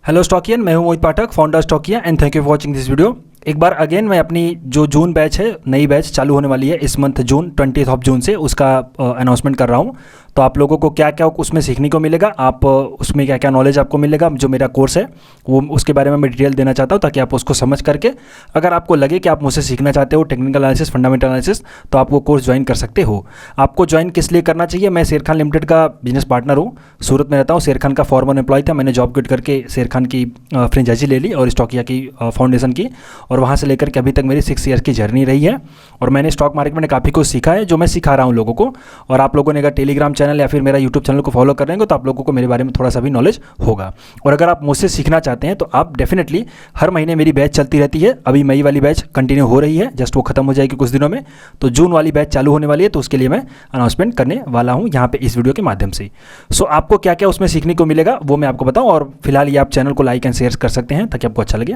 Hello Stockian, मैं हूं Mohit Pathak, founder Stockia, and thank you for watching this video. एक बार अगेन मैं अपनी जो जून बैच है, नई बैच चालू होने वाली है इस मंथ जून 20 जून से, उसका अनाउंसमेंट कर रहा हूं। तो आप लोगों को क्या क्या उसमें सीखने को मिलेगा, आप उसमें क्या क्या नॉलेज आपको मिलेगा, जो मेरा कोर्स है वो उसके बारे में मैं डिटेल देना चाहता हूं, ताकि आप उसको समझ करके अगर आपको लगे कि आप मुझसे सीखना चाहते हो टेक्निकल एनालिसिस, फंडामेंटल एनालिसिस, तो आप वो कोर्स ज्वाइन कर सकते हो। आपको ज्वाइन किस लिए करना चाहिए? मैं शेर खान लिमिटेड का बिजनेस पार्टनर हूँ, सूरत में रहता हूँ। शेर खान का फॉर्मर एम्प्लॉय था, मैंने जॉब क्विट करके शेर खान की फ्रेंचाइजी ले ली और स्टॉकिया की फाउंडेशन की, और वहाँ से लेकर के अभी तक मेरी 6 ईयर्स की जर्नी रही है। और मैंने स्टॉक मार्केट में काफ़ी कुछ सीखा है जो मैं सिखा रहा हूँ लोगों को। और आप लोगों ने अगर टेलीग्राम चैनल या फिर मेरा यूट्यूब चैनल को फॉलो कर रहे हैं तो आप लोगों को मेरे बारे में थोड़ा सा भी नॉलेज होगा। और अगर आप मुझसे सीखना चाहते हैं तो आप डेफिनेटली हर महीने मेरी बैच चलती रहती है। अभी मई वाली बैच कंटिन्यू हो रही है, जस्ट वो खत्म हो जाएगी कुछ दिनों में। तो जून वाली बैच चालू होने वाली है, तो उसके लिए मैं अनाउंसमेंट करने वाला हूँ यहाँ पे इस वीडियो के माध्यम से। सो आपको क्या क्या उसमें सीखने को मिलेगा वो मैं आपको बताऊँ। और फिलहाल ये आप चैनल को लाइक एंड शेयर कर सकते हैं ताकि आपको अच्छा लगे।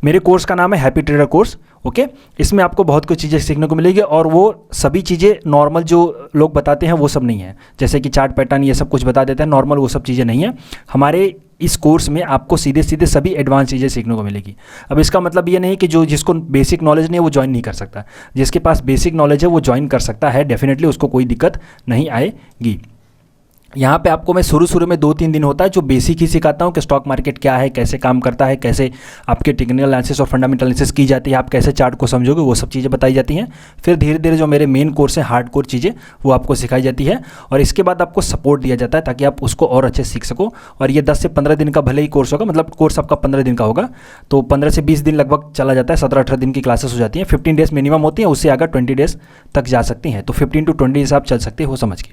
मेरे कोर्स का नाम है हैप्पी ट्रेडर कोर्स। ओके, इसमें आपको बहुत कुछ चीज़ें सीखने को मिलेगी, और वो सभी चीज़ें नॉर्मल जो लोग बताते हैं वो सब नहीं है। जैसे कि चार्ट पैटर्न ये सब कुछ बता देते हैं नॉर्मल, वो सब चीज़ें नहीं है। हमारे इस कोर्स में आपको सीधे सीधे सभी एडवांस चीज़ें सीखने को मिलेगी। अब इसका मतलब ये नहीं कि जो जिसको बेसिक नॉलेज नहीं है वो ज्वाइन नहीं कर सकता। जिसके पास बेसिक नॉलेज है वो ज्वाइन कर सकता है, डेफिनेटली उसको कोई दिक्कत नहीं आएगी। यहाँ पे आपको मैं शुरू में 2-3 दिन होता है जो बेसिक ही सिखाता हूँ कि स्टॉक मार्केट क्या है, कैसे काम करता है, कैसे आपके टेक्निकल एनालिसिस और फंडामेंटल एनालिसिस की जाती है, आप कैसे चार्ट को समझोगे, वो सब चीज़ें बताई जाती हैं। फिर धीरे धीरे जो मेरे मेन कोर्स है, हार्ड कोर चीज़ें, वो आपको सिखाई जाती है। और इसके बाद आपको सपोर्ट दिया जाता है ताकि आप उसको और अच्छे सीख सको। और ये 10 से 15 दिन का भले ही कोर्स होगा, मतलब कोर्स आपका 15 दिन का होगा, तो 15 से 20 दिन लगभग चला जाता है। 17-18 दिन की क्लासेस हो जाती हैं। 15 डेज मिनिमम होती हैं, उससे आगे 20 डेज तक जा सकती हैं। तो 15 to 20 डेज आप चल सकते हो समझ के।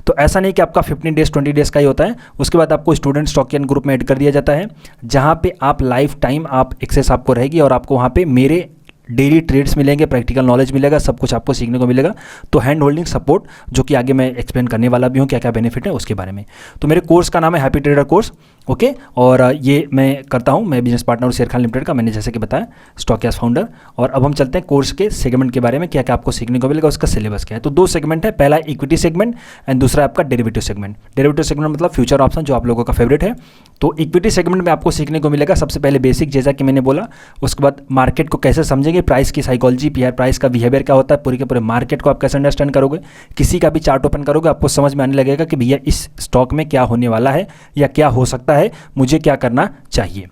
तो ऐसा नहीं कि आपका 15 डेज 20 डेज का ही होता है। उसके बाद आपको स्टूडेंट स्टॉकियन ग्रुप में ऐड कर दिया जाता है, जहां पे आप लाइफ टाइम आप एक्सेस आपको रहेगी, और आपको वहां पे मेरे डेली ट्रेड्स मिलेंगे, प्रैक्टिकल नॉलेज मिलेगा, सब कुछ आपको सीखने को मिलेगा। तो हैंड होल्डिंग सपोर्ट, जो कि आगे मैं एक्सप्लेन करने वाला भी हूँ क्या क्या बेनिफिट है उसके बारे में। तो मेरे कोर्स का नाम है हैप्पी ट्रेडर कोर्स। ओके, और ये मैं करता हूँ, मैं बिजनेस पार्टनर हूँ शेर खान लिमिटेड का, मैंने जैसे कि बताया स्टॉकियास फाउंडर। और अब हम चलते हैं कोर्स के सेगमेंट के बारे में, क्या क्या आपको सीखने को मिलेगा, उसका सिलेबस क्या है। तो 2 सेगमेंट है, पहला इक्विटी सेगमेंट एंड दूसरा आपका डेरिवेटिव सेगमेंट। डेरिवेटिव सेगमेंट मतलब फ्यूचर ऑप्शन, जो आप लोगों का फेवरेट है। तो इक्विटी सेगमेंट में आपको सीखने को मिलेगा सबसे पहले बेसिक, जैसा कि मैंने बोला। उसके बाद मार्केट को कैसे समझेंगे, प्राइस की साइकोलॉजी, प्राइस का बिहेवियर क्या होता है, पूरे के पूरे मार्केट को आप कैसे अंडरस्टैंड करोगे। किसी का भी चार्ट ओपन करोगे आपको समझ में आने लगेगा कि भैया इस स्टॉक में क्या होने वाला है या क्या हो सकता है, मुझे क्या करना चाहिए।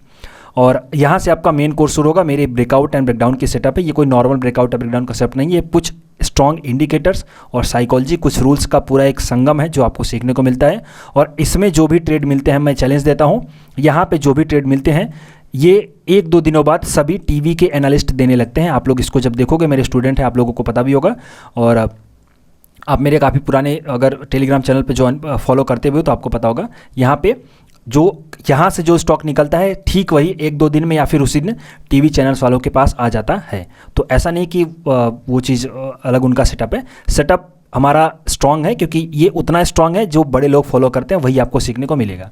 और यहाँ से आपका मेन कोर्स शुरू होगा। मेरे ब्रेकआउट एंड ब्रेकडाउन की सेटअप है। ये कोई नॉर्मल ब्रेकआउट या ब्रेकडाउन का सेटअप नहीं है, कुछ स्ट्रॉन्ग इंडिकेटर्स और साइकोलॉजी, कुछ रूल्स का पूरा एक संगम है जो आपको सीखने को मिलता है। और इसमें जो भी ट्रेड मिलते हैं, मैं चैलेंज देता हूँ, यहाँ पे जो भी ट्रेड मिलते हैं ये 1-2 दिनों बाद सभी टीवी के एनालिस्ट देने लगते हैं। आप लोग इसको जब देखोगे, मेरे स्टूडेंट हैं, आप लोगों को पता भी होगा। और आप मेरे काफ़ी पुराने अगर टेलीग्राम चैनल पे ज्वाइन फॉलो करते हुए तो आपको पता होगा, यहाँ से जो स्टॉक निकलता है ठीक वही 1-2 दिन में या फिर उसी दिन टीवी चैनल्स वालों के पास आ जाता है। तो ऐसा नहीं कि वो चीज़ अलग उनका सेटअप है। सेटअप हमारा स्ट्रांग है, क्योंकि ये उतना स्ट्रांग है जो बड़े लोग फॉलो करते हैं, वही आपको सीखने को मिलेगा।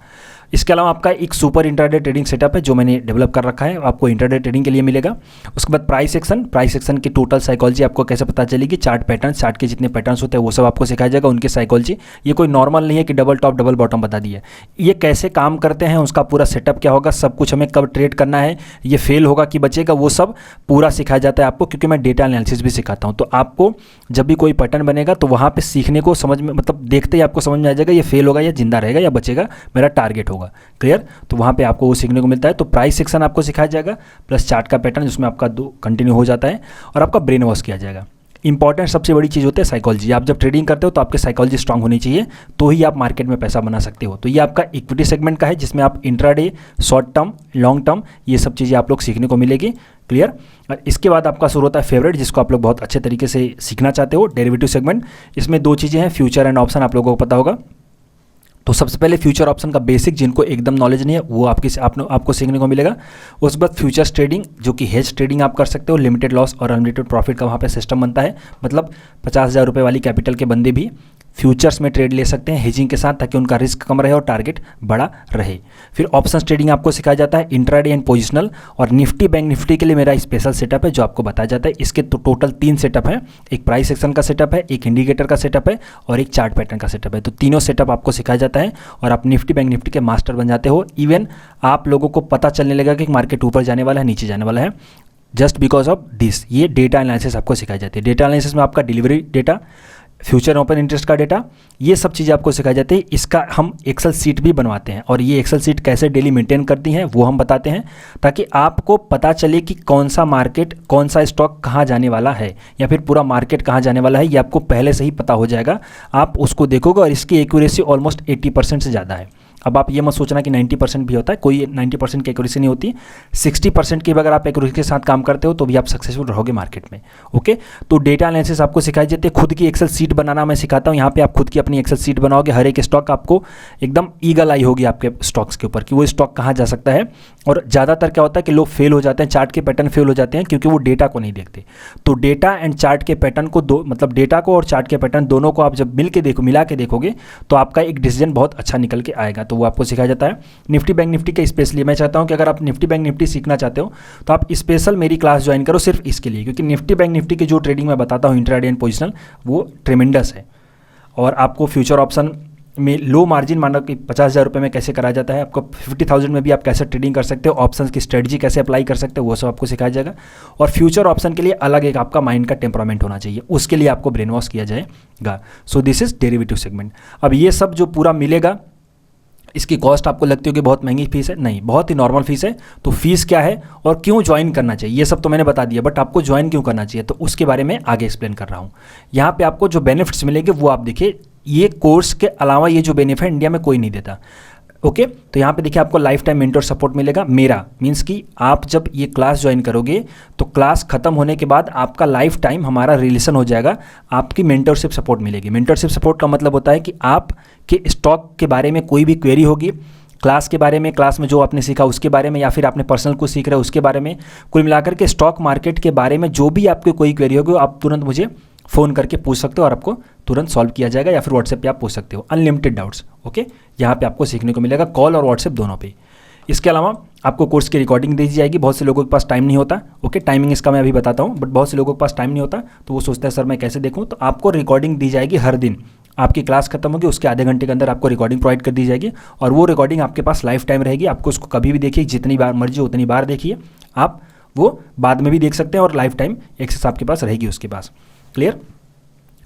इसके अलावा आपका एक सुपर इंट्राडे ट्रेडिंग सेटअप है जो मैंने डेवलप कर रखा है, आपको इंट्राडे ट्रेडिंग के लिए मिलेगा। उसके बाद प्राइस सेक्शन की टोटल साइकोलॉजी आपको कैसे पता चलेगी, चार्ट पैटर्न, चार्ट के जितने पैटर्न्स होते हैं वो सब आपको सिखाया जाएगा, उनकी साइकोलॉजी। ये कोई नॉर्मल नहीं है कि डबल टॉप डबल बॉटम बता दिए, ये कैसे काम करते हैं, उसका पूरा सेटअप क्या होगा, सब कुछ हमें कब ट्रेड करना है, ये फेल होगा कि बचेगा, वो सब पूरा सिखाया जाता है आपको, क्योंकि मैं डेटा एनालिसिस भी सिखाता हूँ। तो आपको जब भी कोई पैटर्न बनेगा तो वहाँ पर सीखने को समझ में, मतलब देखते ही आपको समझ में आ जाएगा ये फेल होगा या जिंदा रहेगा या बचेगा, मेरा टारगेट होगा। क्लियर? तो वहाँ पे आपको वो सीखने को मिलता है। तो प्राइस सेक्शन आपको सिखाया जाएगा, प्लस चार्ट का पैटर्न जिसमें आपका 2 कंटिन्यू हो जाता है, और आपका ब्रेन वॉश किया जाएगा। इंपॉर्टेंट सबसे बड़ी चीज़ होती है साइकोलॉजी। आप जब ट्रेडिंग करते हो तो आपकी साइकोलॉजी स्ट्रांग होनी चाहिए, तो ही आप मार्केट में पैसा बना सकते हो। तो ये आपका इक्विटी सेगमेंट का है, जिसमें आप intraday, short term, long term, ये सब चीज़ें आप लोग सीखने को मिलेगी। क्लियर? और इसके बाद आपका शुरू होता है फेवरेट, जिसको आप लोग बहुत अच्छे तरीके से सीखना चाहते हो, डेरिवेटिव सेगमेंट। इसमें 2 चीज़ें हैं, फ्यूचर एंड ऑप्शन, आप लोगों को पता होगा। तो सबसे पहले फ्यूचर ऑप्शन का बेसिक, जिनको एकदम नॉलेज नहीं है वो आपको सीखने को मिलेगा। उसके बाद फ्यूचर्स ट्रेडिंग, जो कि हेज ट्रेडिंग आप कर सकते हो, लिमिटेड लॉस और अनलिमिटेड प्रॉफिट का वहाँ पे सिस्टम बनता है। मतलब 50,000 रुपये वाली कैपिटल के बंदे भी फ्यूचर्स में ट्रेड ले सकते हैं हेजिंग के साथ, ताकि उनका रिस्क कम रहे और टारगेट बड़ा रहे। फिर ऑप्शंस ट्रेडिंग आपको सिखाया जाता है, इंट्राडे एंड पोजिशनल, और निफ्टी बैंक निफ्टी के लिए मेरा स्पेशल सेटअप है जो आपको बताया जाता है। इसके तो टोटल 3 सेटअप है, एक प्राइस सेक्शन का सेटअप है, एक इंडिकेटर का सेटअप है और एक चार्ट पैटर्न का सेटअप है। तो तीनों सेटअप आपको सिखाया जाता है और आप निफ्टी बैंक निफ्टी के मास्टर बन जाते हो। इवन आप लोगों को पता चलने लगा कि मार्केट ऊपर जाने वाला है नीचे जाने वाला है, जस्ट बिकॉज ऑफ दिस। ये डेटा एनालिसिस आपको सिखाई जाती है। डेटा एनालिसिस में आपका delivery data, future open interest का डेटा, ये सब चीज़ें आपको सिखाई जाती है। इसका हम एक्सेल सीट भी बनवाते हैं और ये एक्सेल सीट कैसे डेली मेंटेन करती हैं वो हम बताते हैं, ताकि आपको पता चले कि कौन सा मार्केट, कौन सा स्टॉक कहाँ जाने वाला है या फिर पूरा मार्केट कहाँ जाने वाला है, ये आपको पहले से ही पता हो जाएगा। आप उसको देखोगे और इसकी एक्यूरेसी ऑलमोस्ट 80% से ज़्यादा है। अब आप ये मत सोचना कि 90% भी होता है, कोई 90% की एक्यूरेसी नहीं होती। 60% की अगर आप एक्यूरेसी के साथ काम करते हो तो भी आप सक्सेसफुल रहोगे मार्केट में। ओके, तो डेटा एनालिसिस आपको सिखाई जाती है। खुद की एक्सेल सीट बनाना मैं सिखाता हूँ। यहाँ पे आप खुद की अपनी एक्सेल सीट बनाओगे, हर एक स्टॉक आपको एकदम ईगल आई होगी आपके स्टॉक्स के ऊपर कि वो स्टॉक कहाँ जा सकता है। और ज़्यादातर क्या होता है कि लोग फेल हो जाते हैं, चार्ट के पैटर्न फेल हो जाते हैं क्योंकि वो डेटा को नहीं देखते। तो डेटा एंड चार्ट के पैटर्न को मतलब डेटा को और चार्ट के पैटर्न दोनों को आप जब मिला के देखोगे तो आपका एक डिसीजन बहुत अच्छा निकल के आएगा। तो वो आपको सिखाया जाता है। निफ्टी बैंक निफ्टी के स्पेशली मैं चाहता हूं कि अगर आप निफ्टी बैंक निफ्टी सीखना चाहते हो तो आप स्पेशल मेरी क्लास ज्वाइन करो सिर्फ इसके लिए, क्योंकि निफ्टी बैंक निफ्टी की जो ट्रेडिंग मैं बताता हूं इंट्राडे एंड पोजिशनल, वो ट्रेमेंडस है। और आपको फ्यूचर ऑप्शन में लो मार्जिन मानो कि 50,000 रुपये में कैसे कराया जाता है, आपको 50,000 में भी आप कैसे ट्रेडिंग कर सकते हो, ऑप्शंस की स्ट्रेटजी कैसे अप्लाई कर सकते हो, वो सब आपको सिखाया जाएगा। और फ्यूचर ऑप्शन के लिए अलग एक आपका माइंड का टेम्परामेंट होना चाहिए, उसके लिए आपको ब्रेन वॉश किया जाएगा। So this is derivative segment. अब ये सब जो पूरा मिलेगा, इसकी कॉस्ट आपको लगती होगी बहुत महंगी फीस है, नहीं, बहुत ही नॉर्मल फीस है। तो फीस क्या है और क्यों ज्वाइन करना चाहिए ये सब तो मैंने बता दिया, बट आपको ज्वाइन क्यों करना चाहिए तो उसके बारे में आगे एक्सप्लेन कर रहा हूँ। यहाँ पे आपको जो बेनिफिट्स मिलेंगे वो आप देखिए, ये कोर्स के अलावा ये जो बेनिफिट है इंडिया में कोई नहीं देता। ओके, तो यहाँ पे देखिए आपको लाइफ टाइम मेंटर सपोर्ट मिलेगा। मेरा मीन्स कि आप जब ये क्लास ज्वाइन करोगे तो क्लास खत्म होने के बाद आपका लाइफ टाइम हमारा रिलेशन हो जाएगा, आपकी मेंटरशिप सपोर्ट मिलेगी। मेंटरशिप सपोर्ट का मतलब होता है कि आप के स्टॉक के बारे में कोई भी क्वेरी होगी, क्लास के बारे में, क्लास में जो आपने सीखा उसके बारे में, या फिर आपने पर्सनल कुछ सीख रहे हो उसके बारे में, कुल मिलाकर के स्टॉक मार्केट के बारे में जो भी आपकी कोई क्वेरी होगी आप तुरंत मुझे फ़ोन करके पूछ सकते हो और आपको तुरंत सॉल्व किया जाएगा, या फिर व्हाट्सएप पे आप पूछ सकते हो, अनलिमिटेड डाउट्स। ओके, यहाँ पे आपको सीखने को मिलेगा, कॉल और व्हाट्सएप दोनों पे। इसके अलावा आपको कोर्स की रिकॉर्डिंग दी जाएगी। बहुत से लोगों के पास टाइम नहीं होता, ओके, टाइमिंग इसका मैं अभी बताता हूँ, बट बहुत से लोगों के पास टाइम नहीं होता तो वो सोचते हैं सर मैं कैसे देखूँ, तो आपको रिकॉर्डिंग दी जाएगी हर दिन। आपकी क्लास खत्म होगी उसके आधे घंटे के अंदर आपको रिकॉर्डिंग प्रोवाइड कर दी जाएगी और वो रिकॉर्डिंग आपके पास लाइफ टाइम रहेगी। आपको उसको कभी भी देखिए, जितनी बार मर्जी उतनी बार देखिए, आप वो बाद में भी देख सकते हैं और लाइफ टाइम एक्सेस आपके पास रहेगी उसके पास। क्लियर?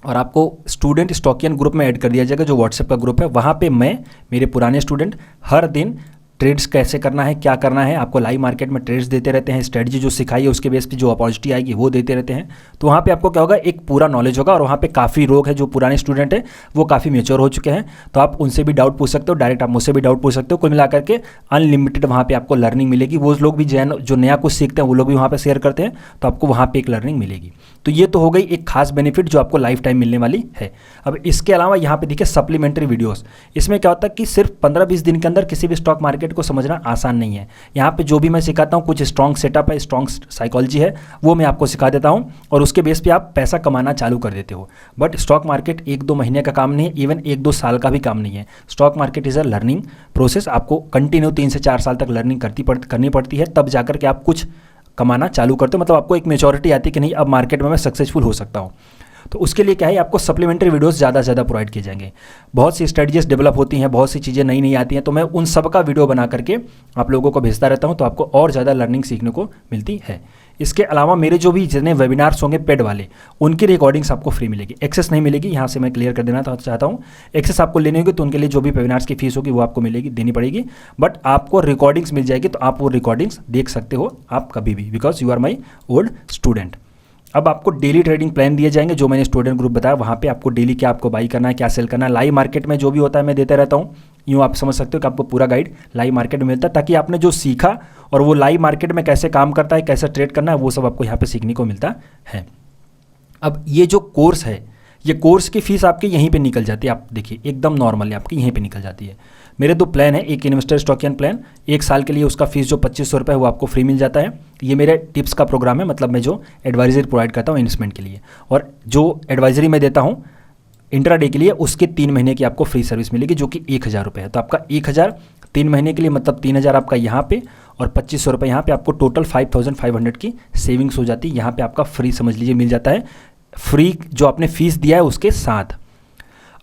और आपको स्टूडेंट स्टॉकियन ग्रुप में ऐड कर दिया जाएगा, जो व्हाट्सएप का ग्रुप है। वहाँ पे मैं, मेरे पुराने स्टूडेंट हर दिन ट्रेड्स कैसे करना है, क्या करना है, आपको लाइव मार्केट में ट्रेड्स देते रहते हैं, स्ट्रेटजी जो सिखाई है उसके बेस पे जो अपॉर्चुनिटी आएगी वो देते रहते हैं। तो वहाँ पे आपको क्या होगा, एक पूरा नॉलेज होगा। और वहाँ पे काफ़ी लोग हैं जो पुराने स्टूडेंट हैं, वो काफ़ी मेच्योर हो चुके हैं, तो आप उनसे भी डाउट पूछ सकते हो, डायरेक्ट आप मुझसे भी डाउट पूछ सकते हो। कुल मिलाकर के अनलिमिटेड वहाँ पे आपको लर्निंग मिलेगी। वो लोग भी जो नया कुछ सीखते हैं वो लोग भी वहाँ पर शेयर करते हैं, तो आपको वहाँ पर एक लर्निंग मिलेगी। तो ये तो हो गई एक खास बेनिफिट जो आपको लाइफ टाइम मिलने वाली है। अब इसके अलावा यहाँ पे देखिए सप्लीमेंट्री वीडियोस। इसमें क्या होता है कि सिर्फ 15-20 दिन के अंदर किसी भी स्टॉक मार्केट को समझना आसान नहीं है। यहाँ पे जो भी मैं सिखाता हूँ, कुछ स्ट्रॉन्ग सेटअप है, स्ट्रॉन्ग साइकोलॉजी है, वो मैं आपको सिखा देता हूँ और उसके बेस पे आप पैसा कमाना चालू कर देते हो। बट स्टॉक मार्केट 1-2 महीने का काम नहीं है, इवन 1-2 साल का भी काम नहीं है। Stock market is a learning process. आपको कंटिन्यू 3 से 4 साल तक लर्निंग करनी पड़ती है, तब जाकर के आप कुछ कमाना चालू करते हो। मतलब आपको एक मेच्योरिटी आती है कि नहीं, अब मार्केट में मैं सक्सेसफुल हो सकता हूँ। तो उसके लिए क्या है, आपको सप्लीमेंट्री वीडियोस ज़्यादा से ज़्यादा प्रोवाइड किए जाएंगे। बहुत सी स्ट्रेटजीज डेवलप होती हैं, बहुत सी चीज़ें नई नई आती हैं, तो मैं उन सब का वीडियो बना करके आप लोगों को भेजता रहता हूँ, तो आपको और ज़्यादा लर्निंग सीखने को मिलती है। इसके अलावा मेरे जो भी जितने वेबिनार्स होंगे पेड वाले, उनकी रिकॉर्डिंग्स आपको फ्री मिलेगी, एक्सेस नहीं मिलेगी। यहाँ से मैं क्लियर कर देना चाहता हूँ, एक्सेस आपको लेनी होगी तो उनके लिए जो भी वेबिनार्स की फीस होगी वो आपको मिलेगी, देनी पड़ेगी, बट आपको रिकॉर्डिंग्स मिल जाएगी, तो आप वो रिकॉर्डिंग्स देख सकते हो आप कभी भी, because you are my old student. अब आपको डेली ट्रेडिंग प्लान दिए जाएंगे, जो मैंने स्टूडेंट ग्रुप बताया, वहाँ पे आपको डेली क्या आपको बाई करना है, क्या सेल करना है, लाइव मार्केट में जो भी होता है मैं देता रहता हूँ। यूँ आप समझ सकते हो कि आपको पूरा गाइड लाइव मार्केट में मिलता है, ताकि आपने जो सीखा और वो लाइव मार्केट में कैसे काम करता है, कैसे ट्रेड करना है, वो सब आपको यहाँ पर सीखने को मिलता है। अब ये जो कोर्स है, ये कोर्स की फ़ीस आपकी यहीं पे निकल जाती है। आप देखिए एकदम नॉर्मली आपकी यहीं पे निकल जाती है। मेरे 2 प्लान है, एक इन्वेस्टर स्टॉकियन प्लान, 1 साल के लिए उसका फीस जो 2500 रुपये है वो आपको फ्री मिल जाता है। ये मेरे टिप्स का प्रोग्राम है, मतलब मैं जो एडवाइजरी प्रोवाइड करता हूँ इन्वेस्टमेंट के लिए, और जो एडवाइजरी मैं देता हूँ इंट्राडे के लिए, उसके 3 महीने की आपको फ्री सर्विस मिलेगी जो कि 1,000 रुपये है। तो आपका 1,000 3 महीने के लिए, मतलब 3,000 आपका यहाँ पे और 2,500 रुपये यहाँ पे, आपको टोटल 5,500 की सेविंग्स हो जाती है। यहाँ पे आपका फ्री समझ लीजिए मिल जाता है, फ्री जो आपने फीस दिया है उसके साथ।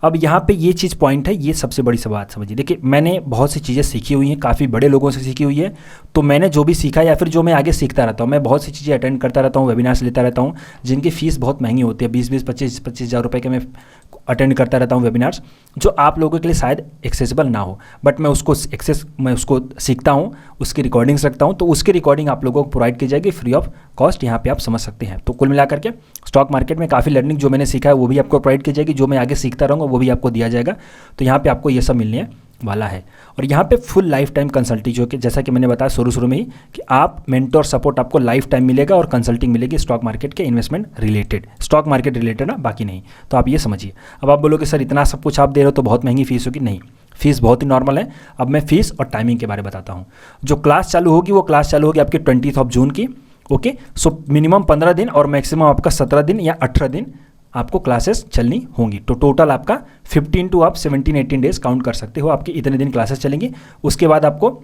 अब यहाँ पे ये चीज़ पॉइंट है, ये सबसे बड़ी बात समझिए। देखिए मैंने बहुत सी चीज़ें सीखी हुई हैं, काफ़ी बड़े लोगों से सीखी हुई है, तो मैंने जो भी सीखा या फिर जो मैं आगे सीखता रहता हूँ, मैं बहुत सी चीज़ें अटेंड करता रहता हूँ, वेबिनार्स लेता रहता हूँ जिनकी फ़ीस बहुत महंगी होती है, 20-20, 25-25 हज़ार रुपये के मैं अटेंड करता रहता हूँ वेबिनार्स, जो आप लोगों के लिए शायद एक्सेसिबल ना हो, बट मैं उसको सीखता हूँ, उसकी रिकॉर्डिंग्स रखता हूँ, तो उसकी रिकॉर्डिंग आप लोगों को प्रोवाइड की जाएगी फ्री ऑफ कॉस्ट। यहाँ पे आप समझ सकते हैं। तो कुल मिलाकर के स्टॉक मार्केट में काफ़ी लर्निंग जो मैंने सीखा है वो भी आपको प्रोवाइड की जाएगी, जो मैं आगे सीखता रहूँगा वो भी आपको दिया जाएगा। तो यहाँ पे आपको ये सब मिलने वाला है। और यहाँ पे फुल लाइफ टाइम कंसल्टिंग, जो कि जैसा कि मैंने बताया शुरू में ही कि आप मेंटोर सपोर्ट आपको लाइफ टाइम मिलेगा और कंसल्टिंग मिलेगी स्टॉक मार्केट के investment related, stock market related ना, बाकी नहीं। तो आप ये समझिए। अब आप बोलोगे सर इतना सब कुछ आप दे रहे हो तो बहुत महंगी फीस होगी। नहीं, फीस बहुत ही नॉर्मल है। अब मैं फीस और टाइमिंग के बारे में बताता हूँ। जो क्लास चालू होगी वो क्लास चालू होगी आपकी 20 जून की। ओके, सो मिनिमम 15 दिन और मैक्सिमम आपका 17 दिन या 18 दिन आपको क्लासेस चलनी होंगी। तो टोटल आपका 15 टू आप 17-18 डेज काउंट कर सकते हो, आपकी इतने दिन क्लासेस चलेंगी। उसके बाद आपको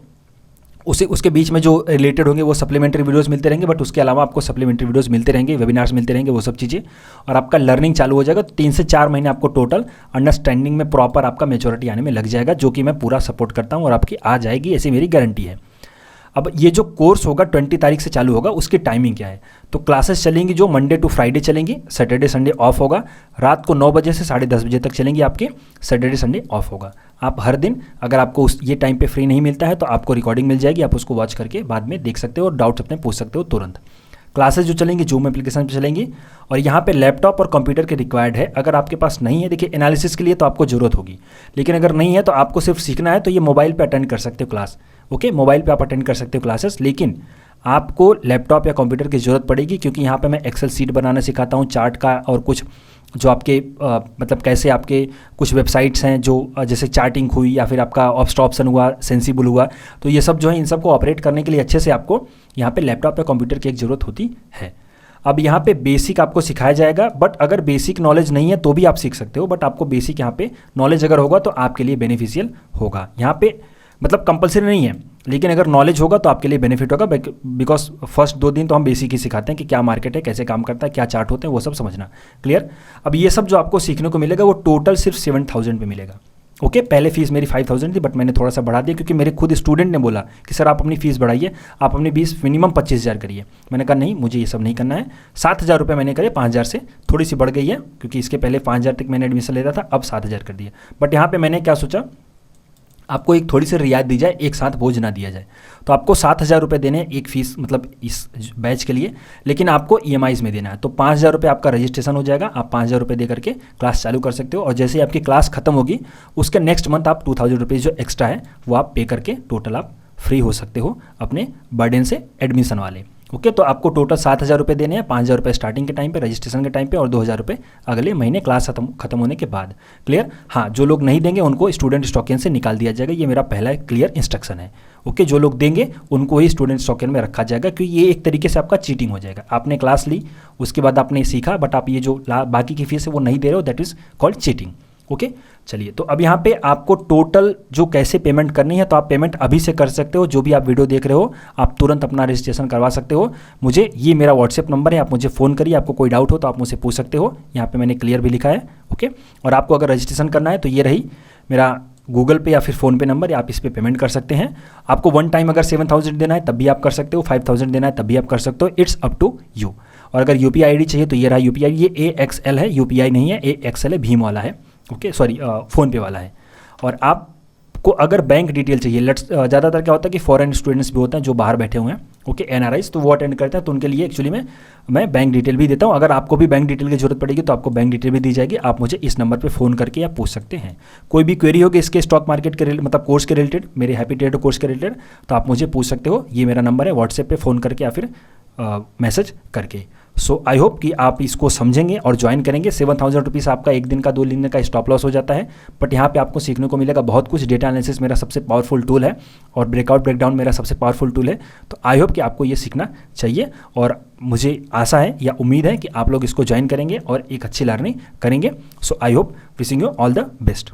उसके बीच में जो रिलेटेड होंगे वो सप्लीमेंट्री वीडियोस मिलते रहेंगे, बट उसके अलावा आपको सप्लीमेंट्री वीडियोस मिलते रहेंगे, वेबिनार्स मिलते रहेंगे, वो सब चीज़ें, और आपका लर्निंग चालू हो जाएगा। तो 3 से 4 महीने आपको टोटल अंडरस्टैंडिंग में प्रॉपर आपका मेच्योरिटी आने में लग जाएगा, जो कि मैं पूरा सपोर्ट करता हूँ और आपकी आ जाएगी, ऐसी मेरी गारंटी है। अब ये जो कोर्स होगा 20 तारीख से चालू होगा, उसकी टाइमिंग क्या है? तो क्लासेस चलेंगी जो मंडे टू फ्राइडे चलेंगी, सैटरडे संडे ऑफ होगा। रात को 9 बजे से 10:30 बजे तक चलेंगी आपके, सैटरडे संडे ऑफ होगा। आप हर दिन, अगर आपको ये टाइम पे फ्री नहीं मिलता है तो आपको रिकॉर्डिंग मिल जाएगी, आप उसको वॉच करके बाद में देख सकते हो और डाउट्स अपने पूछ सकते हो तुरंत। क्लासेस जो चलेंगी जूम एप्लीकेशन पे चलेंगी, और यहाँ पे लैपटॉप और कंप्यूटर के रिक्वायर्ड है। अगर आपके पास नहीं है, देखिए एनालिसिस के लिए तो आपको ज़रूरत होगी, लेकिन अगर नहीं है तो आपको सिर्फ सीखना है तो ये मोबाइल पे अटेंड कर सकते हो क्लास। ओके, मोबाइल पे आप अटेंड कर सकते हो क्लासेस, लेकिन आपको लैपटॉप या कंप्यूटर की ज़रूरत पड़ेगी, क्योंकि यहाँ पे मैं एक्सेल सीट बनाना सिखाता हूँ, चार्ट का, और कुछ जो आपके मतलब कैसे आपके कुछ वेबसाइट्स हैं जो जैसे चार्टिंग हुई या फिर आपका ऑब्स्ट्रॉप्शन हुआ, सेंसिबल हुआ, तो ये सब जो है इन सब को ऑपरेट करने के लिए अच्छे से आपको यहाँ पे लैपटॉप या कंप्यूटर की एक ज़रूरत होती है। अब यहाँ पे बेसिक आपको सिखाया जाएगा, बट अगर बेसिक नॉलेज नहीं है तो भी आप सीख सकते हो, बट आपको बेसिक यहाँ पे नॉलेज अगर होगा तो आपके लिए बेनिफिशियल होगा। यहाँ पे मतलब कंपलसरी नहीं है, लेकिन अगर नॉलेज होगा तो आपके लिए बेनिफिट होगा, बिकॉज फर्स्ट 2 दिन तो हम बेसिक ही सिखाते हैं कि क्या मार्केट है, कैसे काम करता है, क्या चार्ट होते हैं, वो सब समझना। क्लियर? अब ये सब जो आपको सीखने को मिलेगा वो टोटल सिर्फ 7,000 पे मिलेगा। ओके, पहले फीस मेरी 5,000 थी, बट मैंने थोड़ा सा बढ़ा दिया क्योंकि मेरे खुद स्टूडेंट ने बोला कि सर आप अपनी फीस बढ़ाइए, आप अपनी फीस मिनिमम 25,000 करिए। मैंने कहा नहीं, मुझे ये सब नहीं करना है। 7,000 रुपये मैंने करे, 5,000 से थोड़ी सी बढ़ गई है, क्योंकि इसके पहले 5,000 तक मैंने एडमिशन लेता था, अब 7,000 कर दिया। बट यहाँ पे मैंने क्या सोचा, आपको एक थोड़ी सी रियायत दी जाए, एक साथ बोझ ना दिया जाए। तो आपको 7,000 रुपये देने हैं एक फ़ीस, मतलब इस बैच के लिए, लेकिन आपको EMIs में देना है। तो 5,000 रुपये आपका रजिस्ट्रेशन हो जाएगा, आप 5,000 रुपये दे करके क्लास चालू कर सकते हो, और जैसे ही आपकी क्लास खत्म होगी उसके नेक्स्ट मंथ आप 2,000 रुपये जो एक्स्ट्रा है वो आप पे करके टोटल आप फ्री हो सकते हो अपने बर्डन से एडमिशन वाले। ओके, तो आपको टोटल 7,000 रुपये देने हैं, 5,000 रुपये स्टार्टिंग के टाइम पे, रजिस्ट्रेशन के टाइम पे, और 2,000 रुपये अगले महीने क्लास खत्म होने के बाद। क्लियर? हाँ, जो लोग नहीं देंगे उनको स्टूडेंट स्टॉकियन से निकाल दिया जाएगा, ये मेरा पहला क्लियर इंस्ट्रक्शन है। ओके, जो लोग देंगे उनको ही स्टूडेंट स्टॉकियन में रखा जाएगा, क्योंकि ये एक तरीके से आपका चीटिंग हो जाएगा। आपने क्लास ली, उसके बाद आपने सीखा, बट आप ये जो बाकी की फीस है वो नहीं दे रहे हो, that is called cheating. Okay, चलिए, तो अब यहाँ पे आपको टोटल जो कैसे पेमेंट करनी है, तो आप पेमेंट अभी से कर सकते हो। जो भी आप वीडियो देख रहे हो, आप तुरंत अपना रजिस्ट्रेशन करवा सकते हो। मुझे ये मेरा व्हाट्सएप नंबर है, आप मुझे फ़ोन करिए, आपको कोई डाउट हो तो आप मुझसे पूछ सकते हो। यहाँ पे मैंने क्लियर भी लिखा है। ओके, और आपको अगर रजिस्ट्रेशन करना है तो ये रही मेरा गूगल पे या फिर फ़ोन पे नंबर, या आप इस पर पेमेंट कर सकते हैं। आपको वन टाइम अगर 7,000 देना है तब भी आप कर सकते हो, 5,000 देना है तब भी आप कर सकते हो, इट्स अप टू यू। और अगर UPI ID चाहिए तो ये रहा UPI, ये AXL है, UPI नहीं है, AXL है, भीम वाला है। ओके, सॉरी, फ़ोनपे वाला है। और आपको अगर बैंक डिटेल चाहिए, ज़्यादातर क्या होता है कि फॉरेन स्टूडेंट्स भी होते हैं जो बाहर बैठे हुए हैं, ओके, NRIs, तो वो अटेंड करते हैं, तो उनके लिए एक्चुअली मैं बैंक डिटेल भी देता हूँ। अगर आपको भी बैंक डिटेल की जरूरत पड़ेगी तो आपको बैंक डिटेल भी दी जाएगी। आप मुझे इस नंबर पे फ़ोन करके आप पूछ सकते हैं। कोई भी क्वेरी होगी इसके स्टॉक मार्केट के मतलब कोर्स के रिलेटेड, मेरे हैप्पी ट्रेडर कोर्स के रिलेटेड, तो आप मुझे पूछ सकते हो। ये मेरा नंबर है, व्हाट्सएप पे फ़ोन करके या फिर मैसेज करके। सो आई होप कि आप इसको समझेंगे और ज्वाइन करेंगे। 7,000 रुपीज़ आपका एक दिन का 2 दिन का स्टॉप लॉस हो जाता है, बट यहाँ पे आपको सीखने को मिलेगा बहुत कुछ। डेटा एनालिसिस मेरा सबसे पावरफुल टूल है और ब्रेकआउट ब्रेकडाउन मेरा सबसे पावरफुल टूल है। तो आई होप कि आपको ये सीखना चाहिए और मुझे आशा है या उम्मीद है कि आप लोग इसको ज्वाइन करेंगे और एक अच्छी लर्निंग करेंगे। So I hope, wishing you all the best.